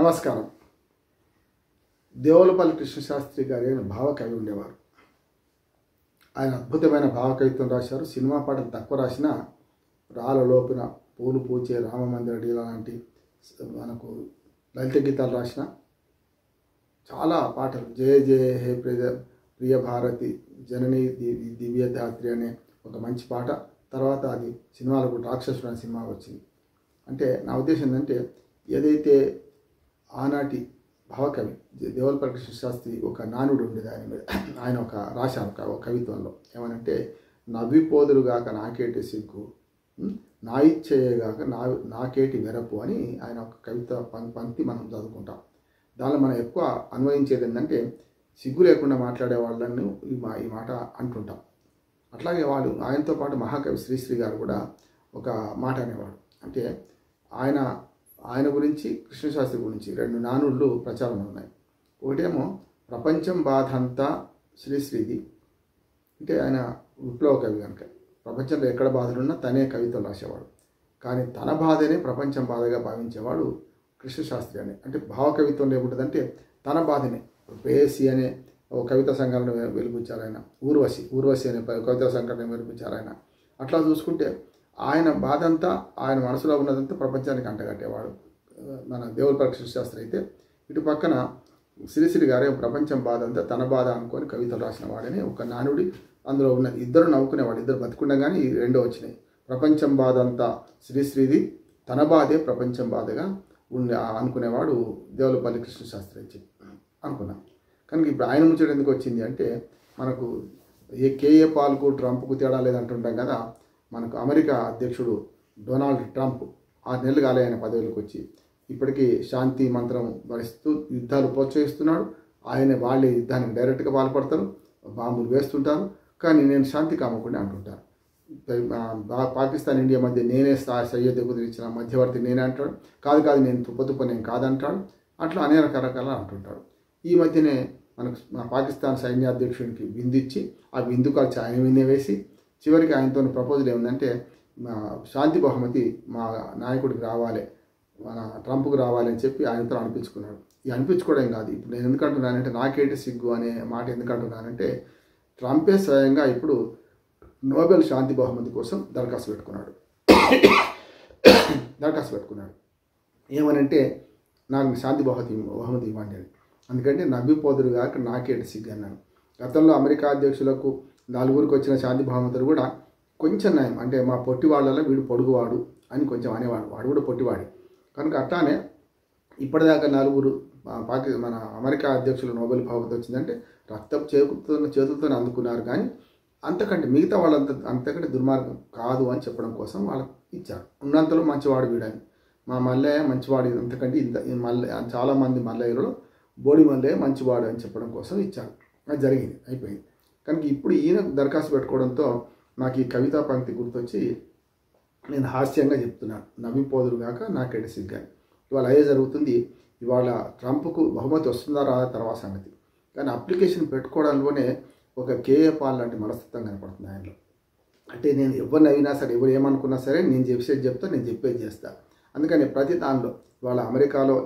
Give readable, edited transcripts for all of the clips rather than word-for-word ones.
నమస్కారం. దేవులపల్లి కృష్ణశాస్త్రి గారి భావకవి ఉండేవారు. ఆయన అద్భుతమైన భావకవిత్వం రాశారు. సినిమా పాటలు తక్కువ రాసిన రాళ్ళ లోపున పూలు పూచే రామమందిర డీల లాంటి మనకు లలిత గీతాలు రాసిన చాలా పాటలు, జయ జయ హే ప్రియ భారతి జనని దివ్యధాత్రి అనే ఒక మంచి పాట. తర్వాత అది సినిమాలకు రాక్షసుడు అనే సినిమా వచ్చింది. అంటే నా ఉద్దేశం ఏంటంటే, ఏదైతే ఆనాటి భావకవి దేవులపల్లి కృష్ణశాస్త్రి ఒక నానుడు ఉండేది ఆయన మీద. ఆయన ఒక రాశారు ఒక కవిత్వంలో ఏమనంటే, నవ్విపోదురుగాక నాకేటి సిగ్గు, నా ఇచ్చేయగాక నాకేటి వెరపు అని ఆయన ఒక కవిత పంక్తి మనం చదువుకుంటాం. దానిలో మనం ఎక్కువ అన్వయించేది ఏంటంటే, సిగ్గు లేకుండా మాట్లాడే వాళ్ళని ఈ మాట అంటుంటాం. అట్లాగే వాళ్ళు ఆయనతో పాటు మహాకవి శ్రీశ్రీ గారు కూడా ఒక మాట అనేవాడు. అంటే ఆయన గురించి, కృష్ణశాస్త్రి గురించి రెండు నానుళ్ళు ప్రచారం ఉన్నాయి. ఒకటేమో ప్రపంచం బాధ అంతా శ్రీశ్రీది, అంటే ఆయన విప్లవ కవి కనుక ప్రపంచంలో ఎక్కడ బాధలున్నా తనే కవితలు రాసేవాడు. కానీ తన బాధనే ప్రపంచం బాధగా భావించేవాడు కృష్ణశాస్త్రి అని. అంటే భావకవిత్వంలో ఏముంటుందంటే, తన బాధనే. ప్రేయసి అనే ఒక కవితా సంఘాలను వెలిపించారు ఆయన. ఊర్వశి అనే కవితా సంఘటన వెలిపించారు ఆయన. అట్లా చూసుకుంటే ఆయన బాధ అంతా, ఆయన మనసులో ఉన్నదంతా ప్రపంచానికి అంటగట్టేవాడు మన దేవులపల్లి కృష్ణశాస్త్రి. అయితే ఇటు పక్కన శ్రీశ్రీ గారే ప్రపంచం బాధ అంతా తన బాధ అనుకొని కవితలు రాసిన వాడని ఒక నానుడి అందులో ఉన్నది. ఇద్దరు నవ్వుకునేవాడు, ఇద్దరు బతుకుండగానే ఈ రెండో వచ్చినాయి. ప్రపంచం బాధ అంతా శ్రీశ్రీది, తన బాధే ప్రపంచం బాధగా అనుకునేవాడు దేవులపల్లి కృష్ణశాస్త్రి అని చెప్పి అనుకున్నాం. కనుక ఇప్పుడు ఆయన ముచ్చట ఎందుకు వచ్చింది అంటే, మనకు కేఏ పాల్కు ట్రంప్కు తేడా లేదంటుంటాం కదా. మనకు అమెరికా అధ్యక్షుడు డొనాల్డ్ ట్రంప్ 6 నెలలు కాలే ఆయన పదవిలోకి వచ్చి. ఇప్పటికీ శాంతి మంత్రం భరిస్తూ యుద్ధాలు ప్రోత్సహిస్తున్నాడు. వాళ్ళే యుద్ధానికి డైరెక్ట్గా పాల్పడతారు, బాంబులు వేస్తుంటారు. కానీ నేను శాంతి కామకుండా అంటుంటారు. పాకిస్తాన్ ఇండియా మధ్య నేనే సయ్యద్ కుదిరించిన మధ్యవర్తి నేనే అంటాడు. కాదు నేను తుప్ప నేను కాదంటాడు. అట్లా అనేక రకాల అంటుంటాడు. ఈ మధ్యనే మనకు పాకిస్తాన్ సైన్యాధ్యక్షునికి విందిచ్చి ఆ విందుకాలు ఆయన మీదే వేసి చివరికి ఆయనతో ప్రపోజల్ ఏముందంటే, శాంతి బహుమతి మా నాయకుడికి రావాలి, మన ట్రంప్కి రావాలి అని చెప్పి ఆయనతో అనిపించుకున్నాడు. ఈ అనిపించుకోవడం కాదు, ఇప్పుడు నేను ఎందుకు అంటున్నానంటే, నాకేటి సిగ్గు అనే మాట ఎందుకు అంటున్నానంటే, ట్రంపే స్వయంగా ఇప్పుడు నోబెల్ శాంతి బహుమతి కోసం దరఖాస్తు పెట్టుకున్నాడు. ఏమనంటే, నాకు శాంతి బహుమతి ఇవ్వండి అని. అందుకంటే నవ్విపోదురుగాక నాకేటి సిగ్గు అన్నాను. గతంలో అమెరికా అధ్యక్షులకు 4 వచ్చిన శాంతి బహుమతులు కూడా కొంచెం నయం. అంటే మా పొట్టి వాళ్ళలో వీడు పొడుగువాడు అని కొంచెం అనేవాడు, వాడు కూడా పొట్టివాడి. కనుక అట్లానే ఇప్పటిదాకా 4 మన అమెరికా అధ్యక్షులు నోబెల్ బహుమతి వచ్చిందంటే రక్తపు చేతులతో అందుకున్నారు. కానీ అంతకంటే మిగతా అంతకంటే దుర్మార్గం కాదు అని చెప్పడం కోసం వాళ్ళకి ఇచ్చారు. ఉన్నంతలో మంచివాడు వీడని. మా మల్లయ్య మంచివాడు, అంతకంటే చాలామంది మల్లయ్యలో బోడి మల్లయ్య మంచివాడు అని చెప్పడం కోసం ఇచ్చారు. అది జరిగింది, అయిపోయింది. కనుక ఇప్పుడు ఈయన దరఖాస్తు పెట్టుకోవడంతో నాకు ఈ కవితా పంక్తి గుర్తొచ్చి నేను హాస్యంగా చెప్తున్నాను, నవ్విపోదురుగాక నాకేటి సిగ్గు అని. ఇవాళ అదే జరుగుతుంది. ఇవాళ ట్రంప్కు బహుమతి వస్తుందా రాదా తర్వాత సంగతి. కానీ అప్లికేషన్ పెట్టుకోవడంలోనే ఒక కేఏ పాల్ లాంటి మనస్తత్వం కనపడుతుంది ఆయనలో. అంటే నేను ఎవరిని అయినా సరే, ఎవరు ఏమనుకున్నా సరే, నేను చెప్పేది చేస్తా. అందుకని ప్రతి దానిలో ఇవాళ అమెరికాలో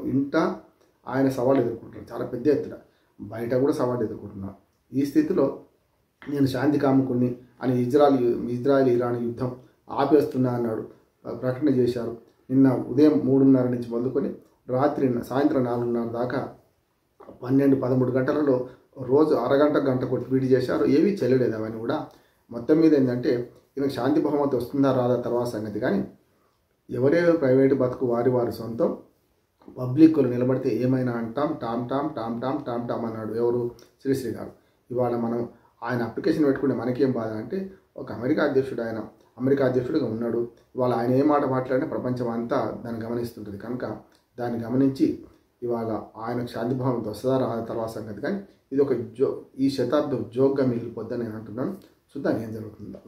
ఆయన సవాళ్ళు ఎదుర్కొంటున్నారు, చాలా పెద్ద ఎత్తున. బయట కూడా సవాళ్ళు ఎదుర్కొంటున్నారు. ఈ స్థితిలో నేను శాంతి కాముకుని అని ఇజ్రాయెల్ ఇరాన్ యుద్ధం ఆపేస్తున్నా అన్నాడు, ప్రకటన చేశారు. నిన్న ఉదయం 3:30 నుంచి మొదలుకొని సాయంత్రం 4:30 దాకా 12-13 గంటలలో రోజు గంట ట్వీట్ చేశారు. ఏవీ చెల్లలేదు అవన్నీ కూడా. మొత్తం మీద ఏంటంటే, ఈయనకు శాంతి బహుమతి వస్తుందా రాదా తర్వాత సంగతి. కానీ ఎవరే ప్రైవేటు బతుకు వారి సొంతం, పబ్లిక్లు నిలబడితే ఏమైనా అంటాం, టామ్ అన్నాడు ఎవరు, శ్రీశ్రీ గారు. ఇవాళ మనం ఆయన అప్లికేషన్ పెట్టుకుంటే మనకేం బాధ అంటే, ఒక అమెరికా అధ్యక్షుడిగా ఉన్నాడు. ఇవాళ ఆయన ఏ మాట మాట్లాడినా ప్రపంచం అంతా దాన్ని గమనిస్తుంటుంది. కనుక దాన్ని గమనించి ఇవాళ ఆయనకు శాంతి బహుమతి వస్తుందా రాదా తర్వాత సంగతి. కానీ ఇది ఒక ఈ శతాబ్దం జోక్గా మిగిలిపోద్దని నేను అంటున్నాను. చూద్దాం ఏం జరుగుతుందో.